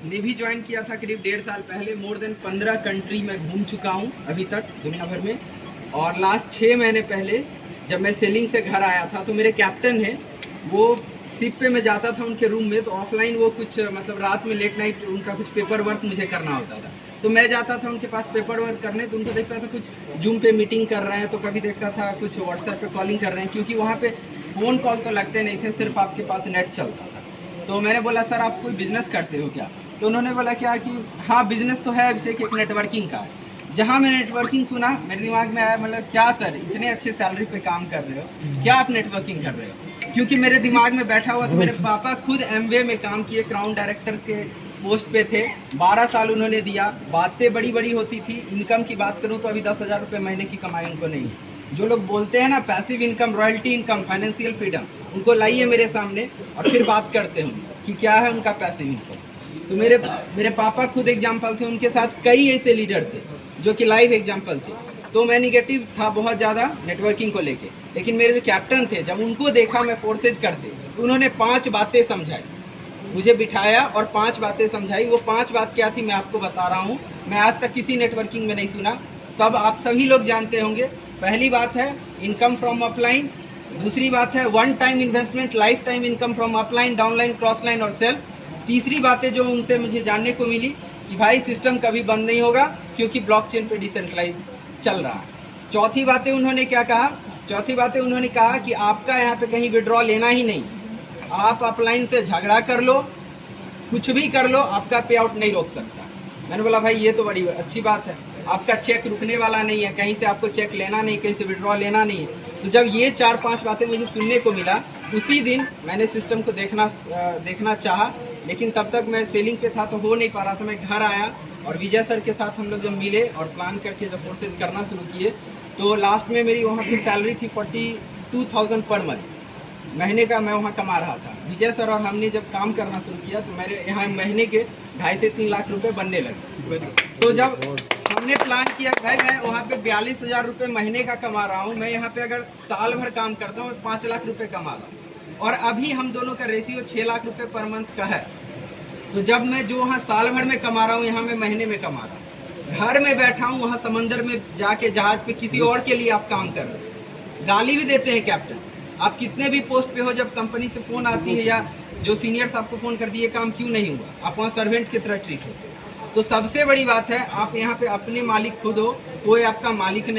Navy join किया था करीब 1.5 साल पहले। मोर देन 15 कंट्री में घूम चुका हूँ अभी तक दुनिया भर में। और लास्ट 6 महीने पहले जब मैं सेलिंग से घर आया था तो मेरे कैप्टन है, वो शिप पे मैं जाता था उनके रूम में, तो ऑफलाइन वो कुछ मतलब रात में लेट नाइट उनका कुछ पेपर वर्क मुझे करना होता था, तो मैं जाता था उनके पास पेपर वर्क करने। तो उनको देखता था कुछ जूम पे मीटिंग कर रहे हैं, तो कभी देखता था कुछ व्हाट्सएप पे कॉलिंग कर रहे हैं, क्योंकि वहाँ पे फ़ोन कॉल तो लगते नहीं थे, सिर्फ आपके पास नेट चलता था। तो मैंने बोला सर आप कोई बिजनेस करते हो क्या? तो उन्होंने बोला क्या कि हाँ बिजनेस तो है, अभिषेक एक नेटवर्किंग का है। जहाँ मैंने नेटवर्किंग सुना मेरे दिमाग में आया, मतलब क्या सर इतने अच्छे सैलरी पे काम कर रहे हो, क्या आप नेटवर्किंग कर रहे हो? क्योंकि मेरे दिमाग में बैठा हुआ था, मेरे पापा खुद एमवे में काम किए, क्राउन डायरेक्टर के पोस्ट पे थे, 12 साल उन्होंने दिया। बातें बड़ी बड़ी होती थी। इनकम की बात करूं तो अभी 10,000 रुपये महीने की कमाई उनको नहीं है। जो लोग बोलते हैं ना passive income, royalty income, financial freedom, उनको लाइए मेरे सामने और फिर बात करते हैं कि क्या है उनका पैसिव इनकम। तो मेरे पापा खुद एग्जाम्पल थे, उनके साथ कई ऐसे लीडर थे जो कि लाइव एग्जाम्पल थे। तो मैं निगेटिव था बहुत ज़्यादा नेटवर्किंग को लेके, लेकिन मेरे जो कैप्टन थे जब उनको देखा मैं फोर्सेज करते, तो उन्होंने 5 बातें समझाई, मुझे बिठाया और 5 बातें समझाई। वो 5 बात क्या थी मैं आपको बता रहा हूँ। मैं आज तक किसी नेटवर्किंग में नहीं सुना, सब आप सभी लोग जानते होंगे। पहली बात है इनकम फ्रॉम अपलाइन, दूसरी बात है one time investment, life time income from upline, downline, crossline और सेल। तीसरी बातें जो उनसे मुझे जानने को मिली कि भाई सिस्टम कभी बंद नहीं होगा क्योंकि ब्लॉकचेन पे डिसेंट्रलाइज चल रहा है। चौथी बातें उन्होंने क्या कहा? चौथी बातें उन्होंने कहा कि आपका यहाँ पे कहीं विड्रॉ लेना ही नहीं, आप अपलाइन से झगड़ा कर लो, कुछ भी कर लो, आपका पे आउट नहीं रोक सकता। मैंने बोला भाई ये तो बड़ी अच्छी बात है, आपका चेक रुकने वाला नहीं है, कहीं से आपको चेक लेना नहीं, कहीं से विड्रॉ लेना नहीं है। तो जब ये 4-5 बातें मुझे सुनने को मिला, उसी दिन मैंने सिस्टम को देखना चाहा, लेकिन तब तक मैं सेलिंग पे था तो हो नहीं पा रहा था। मैं घर आया और विजय सर के साथ हम लोग जब मिले और प्लान करके जब फोर्सेज करना शुरू किए, तो लास्ट में मेरी वहाँ की सैलरी थी 42,000 पर मंथ महीने का मैं वहाँ कमा रहा था। विजय सर और हमने जब काम करना शुरू किया तो मेरे यहाँ महीने के 2.5 से 3 लाख रुपए बनने लगे। तो जब हमने प्लान किया भाई मैं वहाँ पे 42,000 रुपये महीने का कमा रहा हूँ, मैं यहाँ पे अगर साल भर काम करता हूँ 5 लाख रुपए कमा रहा हूँ, और अभी हम दोनों का रेशियो 6 लाख रुपए पर मंथ का है। तो जब मैं जो वहाँ साल भर में कमा रहा हूँ, यहाँ मैं महीने में कमा रहा हूँ। घर में बैठा हूँ, वहाँ समंदर में जाके जहाज पे किसी और के लिए आप काम कर रहे हैं। गाली भी देते हैं कैप्टन, आप कितने भी पोस्ट पे हो, जब कंपनी से फोन आती है या जो सीनियर्स आपको फोन कर दिए काम क्यों नहीं हुआ, आप वहाँ सर्वेंट की तरह ट्रीट होते हो। तो सबसे बड़ी बात है आप यहाँ पे अपने मालिक खुद हो, कोई आपका मालिक नहीं।